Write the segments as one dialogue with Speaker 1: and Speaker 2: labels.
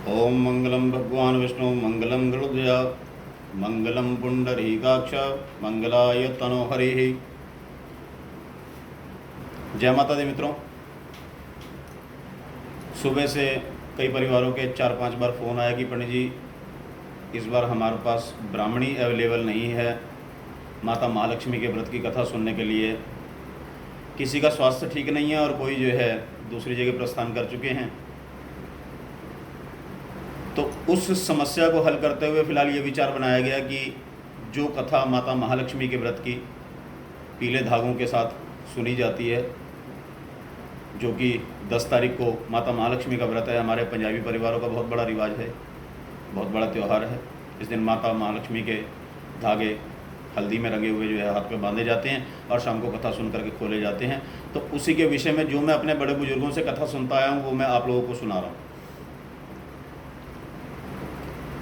Speaker 1: ओम मंगलम भगवान विष्णु मंगलम गरुड़ध्वजा मंगलम पुंडरीकाक्ष मंगलाय तनोहरि। जय माता दी मित्रों। सुबह से कई परिवारों के 4-5 बार फ़ोन आया कि पंडित जी इस बार हमारे पास ब्राह्मणी अवेलेबल नहीं है माता महालक्ष्मी के व्रत की कथा सुनने के लिए। किसी का स्वास्थ्य ठीक नहीं है और कोई जो है दूसरी जगह प्रस्थान कर चुके हैं। तो उस समस्या को हल करते हुए फ़िलहाल ये विचार बनाया गया कि जो कथा माता महालक्ष्मी के व्रत की पीले धागों के साथ सुनी जाती है, जो कि 10 तारीख को माता महालक्ष्मी का व्रत है। हमारे पंजाबी परिवारों का बहुत बड़ा रिवाज है, बहुत बड़ा त्यौहार है। इस दिन माता महालक्ष्मी के धागे हल्दी में रंगे हुए जो है हाथ में बांधे जाते हैं और शाम को कथा सुन करके खोले जाते हैं। तो उसी के विषय में जो मैं अपने बड़े बुजुर्गों से कथा सुनता आया हूँ वो मैं आप लोगों को सुना रहा हूँ।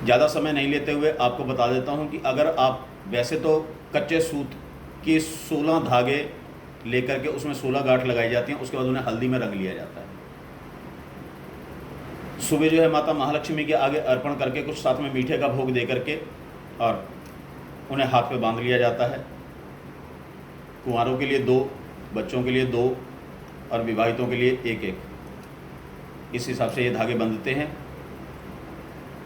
Speaker 1: ज़्यादा समय नहीं लेते हुए आपको बता देता हूँ कि अगर आप वैसे तो कच्चे सूत की 16 धागे लेकर के उसमें 16 गांठ लगाई जाती हैं, उसके बाद उन्हें हल्दी में रंग लिया जाता है। सुबह जो है माता महालक्ष्मी के आगे अर्पण करके कुछ साथ में मीठे का भोग दे करके और उन्हें हाथ पे बांध लिया जाता है। कुंवारों के लिए 2, बच्चों के लिए 2 और विवाहितों के लिए 1-1। इस हिसाब से ये धागे बंधते हैं।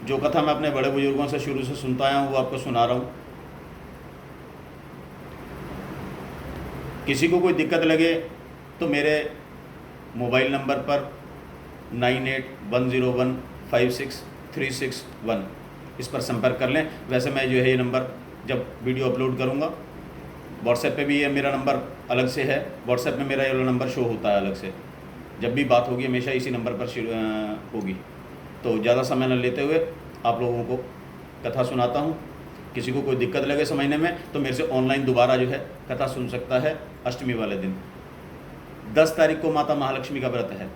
Speaker 1: जो कथा मैं अपने बड़े बुजुर्गों से शुरू से सुनता आया हूँ वो आपको सुना रहा हूँ। किसी को कोई दिक्कत लगे तो मेरे मोबाइल नंबर पर 9810156361 इस पर संपर्क कर लें। वैसे मैं जो है ये नंबर जब वीडियो अपलोड करूँगा, व्हाट्सएप पे भी ये मेरा नंबर अलग से है। व्हाट्सएप में मेरा ये वाला नंबर शो होता है अलग से। जब भी बात होगी हमेशा इसी नंबर पर होगी। तो ज़्यादा समय न लेते हुए आप लोगों को कथा सुनाता हूँ। किसी को कोई दिक्कत लगे समझने में तो मेरे से ऑनलाइन दोबारा जो है कथा सुन सकता है। अष्टमी वाले दिन 10 तारीख को माता महालक्ष्मी का व्रत है।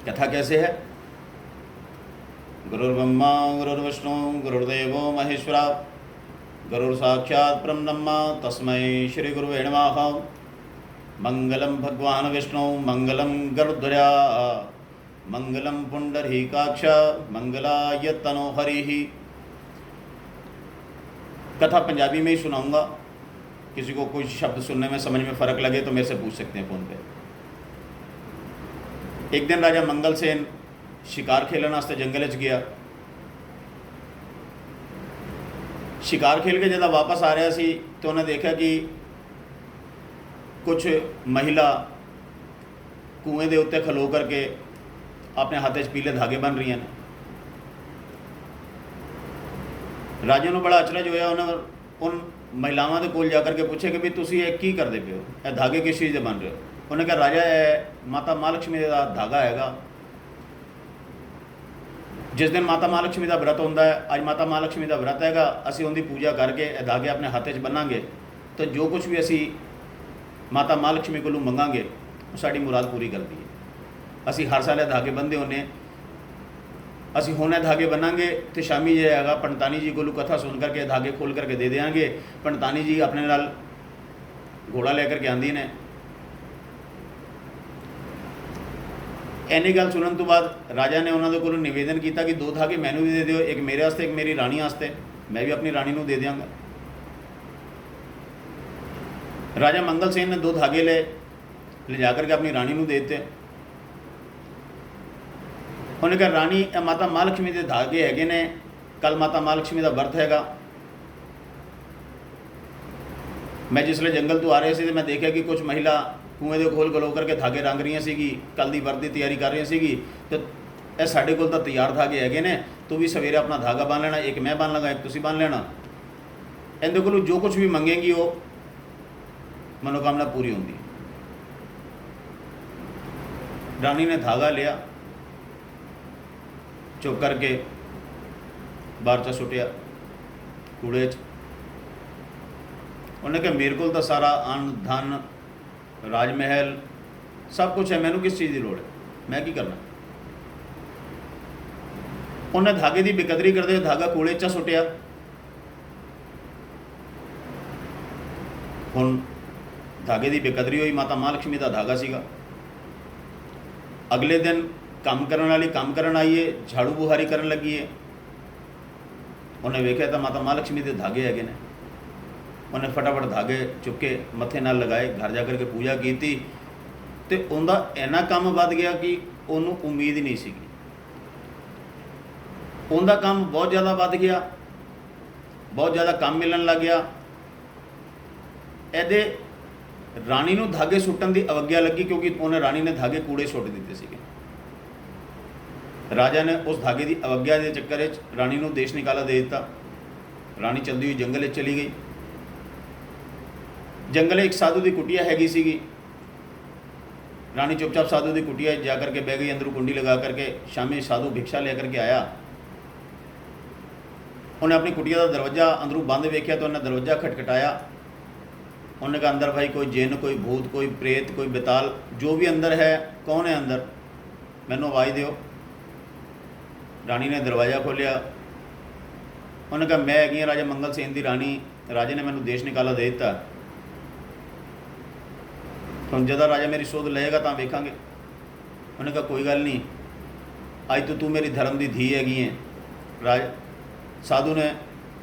Speaker 1: कथा कैसे है? गुरुर्ब्रह्मा गुरुर्विष्णु गुरुर्देवो महेश्वरा गुरुर्साक्षात् परब्रह्म तस्मै श्री गुरुवे नमः। मंगलम भगवान विष्णु मंगलम गरुड़ध्वजा मंगलम पुंडरीकाक्ष मंगलाय तनोहरि। कथा पंजाबी में ही सुनाऊंगा। किसी को कोई शब्द सुनने में समझ में फ़र्क लगे तो मेरे से पूछ सकते हैं फ़ोन पे। एक दिन राजा मंगल सेन शिकार खेलने वास्ते जंगल च गया। शिकार खेल के जब वापस आ रहा सी तो उन्हें देखा कि कुछ महिला कुएं दे उत्ते खलो करके अपने हाथ पीले धागे बन रही हैं। राजे को बड़ा अचरज होया। उन्हें उन महिलावां के कोल जाकर के पूछे कि भी तुसी ये की करते पे हो, यह धागे किस चीज़ के बन रहे हो? उन्हें कहा राजा माता महालक्ष्मी का धागा हैगा। जिस दिन माता महालक्ष्मी का व्रत होता है, अज माता महालक्ष्मी का व्रत हैगा, असी उनकी पूजा करके धागे अपने हाथ बन्नांगे तो जो कुछ भी असी माता महालक्ष्मी को मंगांगे वो साड़ी मुराद पूरी करती है। असी हर साल धागे बंदे होने, असी होने धागे बनांगे तो शामी जो है पंडतानी जी को कथा सुन करके धागे खोल करके दे देंगे। पंडतानी जी अपने नाल घोड़ा लेकर के आंदी ने। इन्नी गल सुनने तो बाद राजा ने उन्होंने को निवेदन किया कि 2 धागे मैनू भी दे दिओ, एक मेरे वास्ते एक मेरी रानी वास्ते, मैं भी अपनी रानी को दे देंगा। राजा मंगल सेन ने 2 धागे ले जाकर के अपनी रानी को दे दिते। उन्हें कहा रानी माता महालक्ष्मी के धागे हैगे ने, कल माता महालक्ष्मी का व्रत हैगा। मैं जिसले जंगल तो आ रहे थे तो मैं देखा कि कुछ महिला कुएं के खोल खलो करके धागे रंग रही सी, कल की व्रत की तैयारी कर रही सी। तो यह साढ़े को तैयार धागे हैगे ने, तू भी सवेरे अपना धागा बांध लेना, एक मैं बांध लगा एक तुसी बांध लेना। इनके को जो कुछ भी मंगेगी वो मनोकामना पूरी होंगी। रानी ने धागा लिया, चुप करके बाहर च सुटिया कूड़े च। उन्हें कहा मेरे को तो सारा अन्न धन राजमहल सब कुछ है, मैनू किस चीज़ की लोड़ है, मैं की करना। उन्हें धागे की बेकदरी करते हुए धागा कूड़े च सुटिया। हुण धागे की बेकदरी हुई, माता महालक्ष्मी का धागा सीगा। अगले दिन ਕੰਮ ਕਰਨ ਵਾਲੀ ਕੰਮ ਕਰਨ आई है, झाड़ू बुहारी ਕਰਨ ਲੱਗੀ है। उन्हें वेख्या तो माता महालक्ष्मी के धागे हैगे ने। उन्हें फटाफट धागे चुक के मत्थे नाल लगाए, घर जा करके पूजा की तो उनका इन्ना काम वध गया कि उन्होंने उम्मीद ही नहीं सी। उनका काम बहुत ज़्यादा वध गया, बहुत ज़्यादा काम मिलन लग गया। ਇਹਦੇ राणी ਨੂੰ धागे सुट्टन की अवज्ञा लगी, क्योंकि उन्हें राणी ने धागे कूड़े सुट दिते सीगे। राजा ने उस धागे की अवज्ञा के चक्कर राणी को देश निकाला दे दिता। राणी चलती हुई जंगल चली गई। जंगल एक साधु की कुटिया हैगी सीगी। राणी चुपचाप साधु की कुटिया जा करके बह गई, अंदरों कुंडी लगा करके। शामी साधु भिक्षा लेकर के आया। उन्हें अपनी कुटिया का दरवाजा अंदरों बंद वेख्या तो उन्हें दरवाजा खटखटाया। उन्हें कहा अंदर भाई कोई जिन, कोई भूत, कोई प्रेत, कोई बेताल, जो भी अंदर है, कौन है अंदर, मैनू आवाज़ दियो। राणी ने दरवाज़ा खोलिया। उन्हें कहा मैं हैगी राजा मंगल सेन की राणी, राजे ने मैनू देश निकाला दे दिता। हम जदा राजा मेरी सोध लेगा तो वेखांगे। उन्हें कहा कोई गल नहीं, अज तो तू मेरी धर्म की धी हैगी है। साधु ने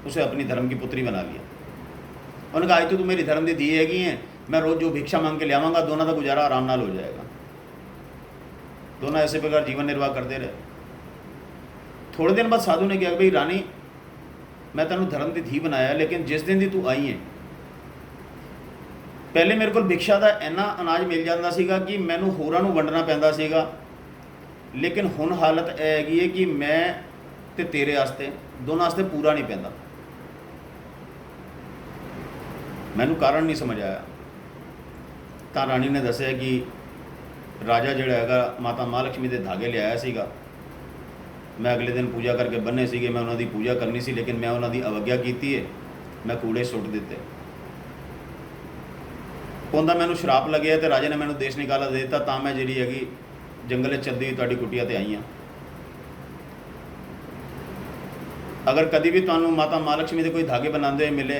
Speaker 1: उसे अपनी धर्म की पुत्री बना लिया। उन्होंने कहा आज तो तू मेरी धर्म की धी हैगी है, मैं रोज़ जो भिक्षा मांग के लियावगा, दोनों का गुजारा आराम नाल हो जाएगा। दोनों ऐसे प्रकार जीवन निर्वाह करते रहे। थोड़े दिन बाद साधु ने कहा भाई रानी, मैं तेनों धर्म की धी बनाया, लेकिन जिस दिन की तू आई है, पहले मेरे को भिक्षा का इन्ना अनाज मिल जाता सीगा कि मैनू होरां नूं वंडना पैंदा सीगा, लेकिन हुण हालत यह हैगी है कि मैं ते तेरे वास्ते दोनों वास्ते पूरा नहीं पैंदा। मैनू कारण नहीं समझ आया। तो राणी ने दसिया कि राजा जिहड़ा हैगा माता महालक्ष्मी के धागे लियाया सीगा। मैं अगले दिन पूजा करके बन्ने सीगे, मैं उन्होंने पूजा करनी सी, लेकिन मैं उन्होंने अवज्ञा की है, मैं कूड़े सुट दिते। उनका मैनू श्राप लगे तो राजे ने मैनू देश निकाला दे दिता। तो मैं जी हैगी जंगल चलती हुई तुहाडी कुटिया ते आई हाँ। अगर कभी भी तुहानू माता महालक्ष्मी के कोई धागे बनाते हुए मिले,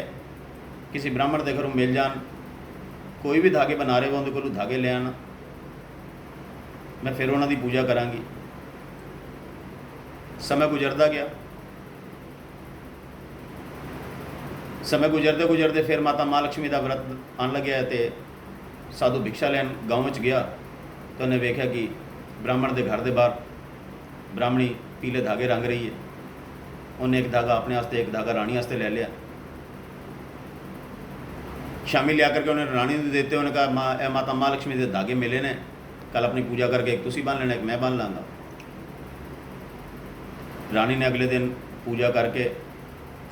Speaker 1: किसी ब्राह्मण के घरों मिल जान, कोई भी धागे बना रहे हो उनके को धागे ले आना, मैं फिर उन्होंने पूजा करांगी। समय गुजरता गया। समय गुजरते गुजरते फिर माता महालक्ष्मी का व्रत आन लग्या तो साधु भिक्षा लैन गाँव में गया तो उन्हें वेख्या कि ब्राह्मण के घर के बाहर ब्राह्मणी पीले धागे रंग रही है। उन्हें एक धागा अपने वास्ते, एक धागा राणी वास्ते ले लिया। शामी लिया करके उन्हें राणी को देते। उन्हें कहा माता महालक्ष्मी के धागे मिले ने, कल अपनी पूजा करके एक तुसी बन लेना, एक मैं बन लाँगा। राणी ने अगले दिन पूजा करके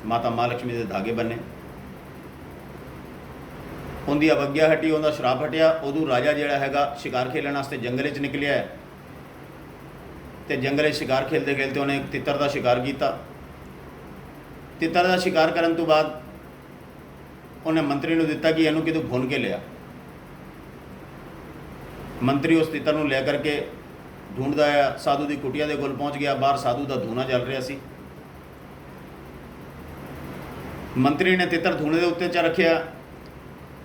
Speaker 1: माता महालक्ष्मी के धागे बने। उनकी अवज्ञा हटी, उनका श्राप हटिया। उदू राजा जिहड़ा हैगा शिकार खेलने वास्ते जंगल च निकलिया है। तो जंगल शिकार खेलते खेलते उन्हें एक तितर का शिकार किया। तितर का शिकार करने तो बाद उन्हें मंत्री को दिता कि इनू कितों भुन के लिया। मंत्री उस तितर को लै करके ढूंढता है, साधु की कुटिया के कोल पहुँच गया। बाहर साधु का धूना चल रहा सी। मंत्री ने तितर धूने के उत्ते च रखिया।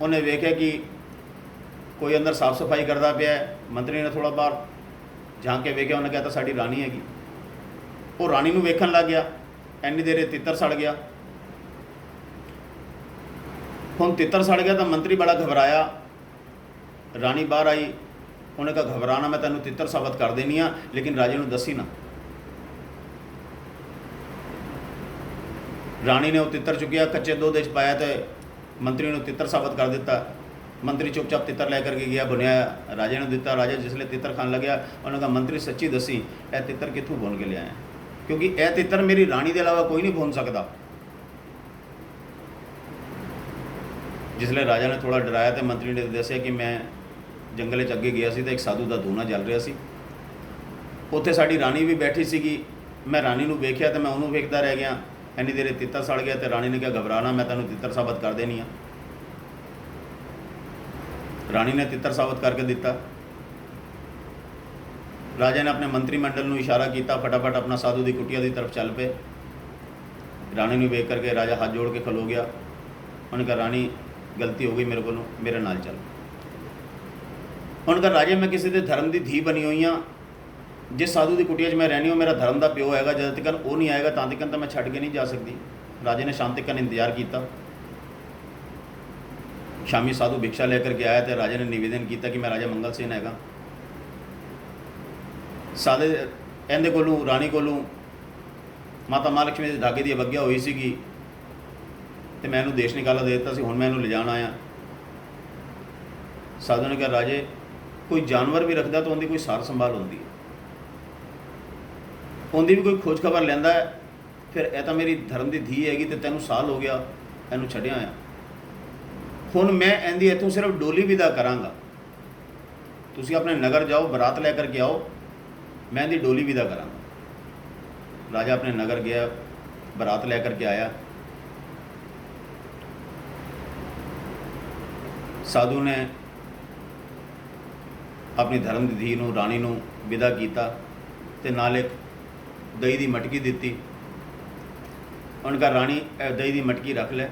Speaker 1: उन्हें वेख्या कि कोई अंदर साफ सफाई करता पाया है। मंत्री ने थोड़ा बाहर झाँक के वेख्या, उन्हें कहता साड़ी राणी हैगी। वो राणी को वेखन लग गया। इन्नी देर तितर सड़ गया। हुण तितर सड़ गया तो मंत्री बड़ा घबराया। राणी बाहर आई। उन्हें कहा घबराना, मैं तेनों तितर साबित कर देनी हाँ, लेकिन राजे को दसी ना। राणी ने वो तितर चुकिया, कच्चे दूध पाया तो मंत्री ने तितर साबित कर दिता। मंत्री चुपचाप तितर लैकर के गया, बुनिया राजे ने दिता। राजा जिसले तितर खान लग्या, उन्होंने कहा मंत्री सच्ची दसी यह तितर कितों बुन के लिया है, क्योंकि यह तितर मेरी राणी के अलावा कोई नहीं बुन सकता। जिसले राजा ने थोड़ा डराया तो मंत्री ने दसिया कि मैं जंगल च अगे गया सी तो एक साधु का धूना चल रहा सी। उत्थे साड़ी राणी भी बैठी सी। मैं राणी को वेख्या तो मैं उन्होंने वेखता रह गया। इन्नी देर तितर सड़ गया तो राणी ने कहा घबराना, मैं तेनों तितर साबित कर देनी हाँ। राणी ने तितर साबित करके दिता। राजा ने अपने मंत्रिमंडल को इशारा किया, फटाफट अपना साधु की कुटिया की तरफ चल पे। राणी ने वेख करके राजा हाथ जोड़ के खलो गया। उन्होंने कहा राणी गलती हो गई मेरे को, मेरे नाल चल। उन्होंने कहा राजे मैं किसी के धर्म की धी बनी हुई हाँ, जिस साधु की कुटिया 'ਚ मैं रहनी हूँ मेरा धर्म का प्यो हैगा, जद तक वो नहीं आएगा तां तक तो मैं छड्ड के नहीं जा सकती। राजे ने शाम तक इंतजार किया। शामी साधु भिक्षा लेकर के आया तो राजे ने निवेदन किया कि मैं राजा मंगल सेन हैगा। साधे इहदे कोलों राणी कोलों माता महालक्ष्मी के धागे की अवग्या हुई सी तो मैं इहनूं देश निकाला दे दिता सी, हुण मैं इहनूं ले जाण आया। साधु ने कहा राजे कोई जानवर भी रखदा तो उनकी कोई सार संभाल होंदी है, उनकी भी कोई खोज खबर लैंदा है। फिर यह तो मेरी धर्म की धी हैगी तो तैनूं साल हो गया इहनूं छड्डिया होया, हुण मैं इहदी इत्थों सिर्फ डोली विदा करांगा। तुसीं अपने नगर जाओ, बरात लैकर के आओ, मैं इहदी डोली विदा करांगा। राजा अपने नगर गया, बरात लैकर के आया। साधु ने अपनी धर्म की धी नूं राणी नूं विदा किया ते नाल एक दही की मटकी दी। उनका राणी दही की मटकी रख ले,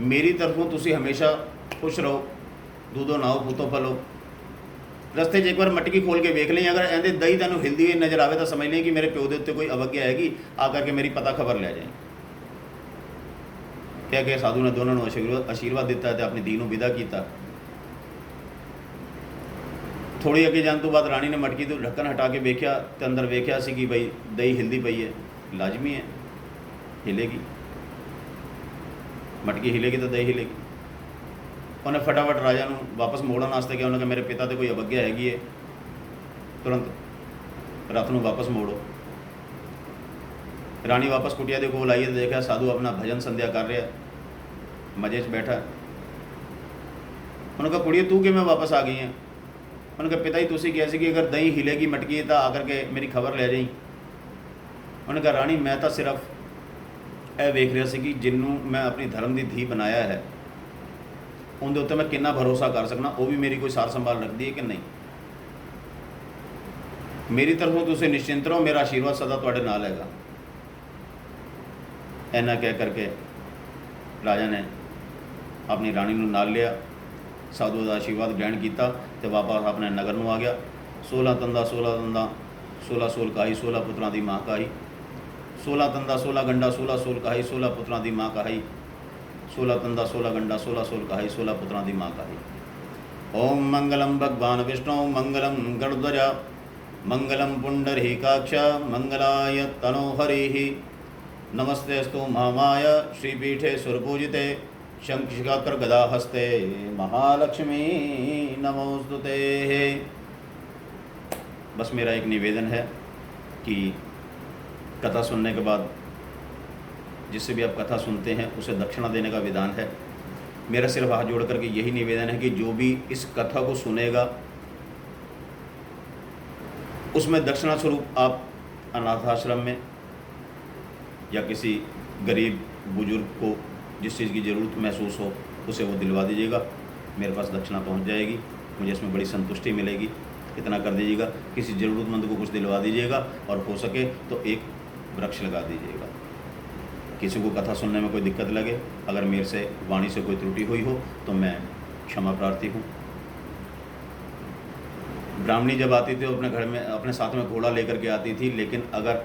Speaker 1: मेरी तरफों तुसी हमेशा खुश रहो, दूधो नाओ पुतो फलो। रस्ते एक बार मटकी खोल के वेख लें, अगर एंदे दही तैनूं हिलदी हुई नज़र आए तो समझ लें कि मेरे प्यो के उत्ते कोई अवग्या हैगी, आकर के मेरी पता खबर लै जाए। कह के साधु ने दोनों आशीर्वाद दिता तो अपनी धी नूं विदा किया। थोड़ी अगे जाने तो बाद राणी ने मटकी तो ढक्कन हटा के वेख्या तो अंदर वेख्या सी कि बई दही हिलदी पई है, लाजमी है हिलेगी, मटकी हिलेगी तो दही हिलेगी। उन्हें फटाफट राजा नूं वापस मोड़न वास्ते कहा, उन्हें मेरे पिता तो कोई अवग्या हैगी है, तुरंत रथ नूं वापस मोड़ो। राणी वापस कुटिया के कोल आई तो देखा साधु अपना भजन संध्या कर रहा, मजे च बैठा। उन्होंने कहा कुड़िए तू किवें वापस आ गई है? उन्होंने कहा पिता जी तुसीं कहा सी कि अगर दही हिलेगी मटकी तो आकर के मेरी खबर लै जाई। उन्होंने कहा राणी मैं तो सिर्फ यह वेख रहा सी कि जिन्हों मैं अपनी धर्म की धी बनाया है उनके उत्ते मैं कितना भरोसा कर सकना, वो भी मेरी कोई सार संभाल रखती है कि नहीं। मेरी तरफों तुसीं निश्चिंत रहो, मेरा आशीर्वाद सदा तुहाडे नाल हैगा। इन्ना कह करके राजा ने अपनी राणी नूं नाल लिया, साधु का आशीर्वाद ग्रहण किया तो वापस अपने नगर में आ गया। 16 तंदा 16 सोल कहाई, 16 पुत्रां दी मां कहाई। 16 तंदा 16 गंडा 16 सोल कहाई, 16 पुत्रां दी मां कहाई। 16 तंदा 16 गंडा 16 सोल कहाई, 16 पुत्रां दी मां कहाई। ओम मंगलम भगवान विष्णु मंगलम गणध्वज मंगलम पुंडरीकाक्ष मंगलाय तनोहरिः। नमस्तेस्तु महामाय श्रीपीठे सुरपूजिते शंखचक्र गदा हस्ते महालक्ष्मी नमोस्तुते। बस मेरा एक निवेदन है कि कथा सुनने के बाद जिससे भी आप कथा सुनते हैं उसे दक्षिणा देने का विधान है। मेरा सिर्फ हाथ जोड़ करके यही निवेदन है कि जो भी इस कथा को सुनेगा उसमें दक्षिणा स्वरूप आप अनाथ आश्रम में या किसी गरीब बुजुर्ग को जिस चीज़ की ज़रूरत महसूस हो उसे वो दिलवा दीजिएगा। मेरे पास दक्षिणा पहुंच जाएगी, मुझे इसमें बड़ी संतुष्टि मिलेगी। इतना कर दीजिएगा, किसी ज़रूरतमंद को कुछ दिलवा दीजिएगा और हो सके तो एक वृक्ष लगा दीजिएगा। किसी को कथा सुनने में कोई दिक्कत लगे, अगर मेरे से वाणी से कोई त्रुटि हुई हो तो मैं क्षमा प्रार्थी हूँ। ब्राह्मणी जब आती थी अपने घर में अपने साथ में घोड़ा लेकर के आती थी, लेकिन अगर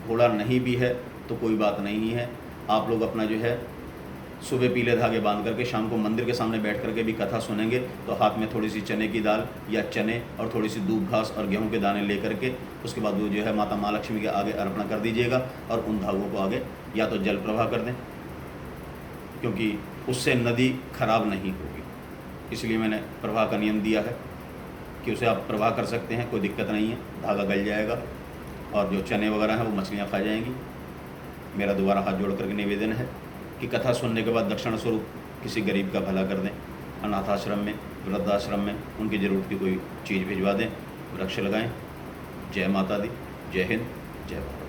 Speaker 1: घोड़ा नहीं भी है तो कोई बात नहीं है। आप लोग अपना जो है सुबह पीले धागे बांध करके शाम को मंदिर के सामने बैठ करके भी कथा सुनेंगे तो हाथ में थोड़ी सी चने की दाल या चने और थोड़ी सी दूब घास और गेहूं के दाने लेकर के उसके बाद वो जो है माता महालक्ष्मी के आगे अर्पण कर दीजिएगा और उन धागों को आगे या तो जल प्रवाह कर दें, क्योंकि उससे नदी खराब नहीं होगी। इसलिए मैंने प्रवाह का नियम दिया है कि उसे आप प्रवाह कर सकते हैं, कोई दिक्कत नहीं है, धागा गल जाएगा और जो चने वगैरह हैं वो मछलियाँ खा जाएंगी। मेरा दोबारा हाथ जोड़ करके निवेदन है कि कथा सुनने के बाद दक्षिणा स्वरूप किसी गरीब का भला कर दें, अनाथ आश्रम में, वृद्धाश्रम में उनकी ज़रूरत की कोई चीज़ भिजवा दें, वृक्ष लगाएं। जय माता दी, जय हिंद, जय भारत।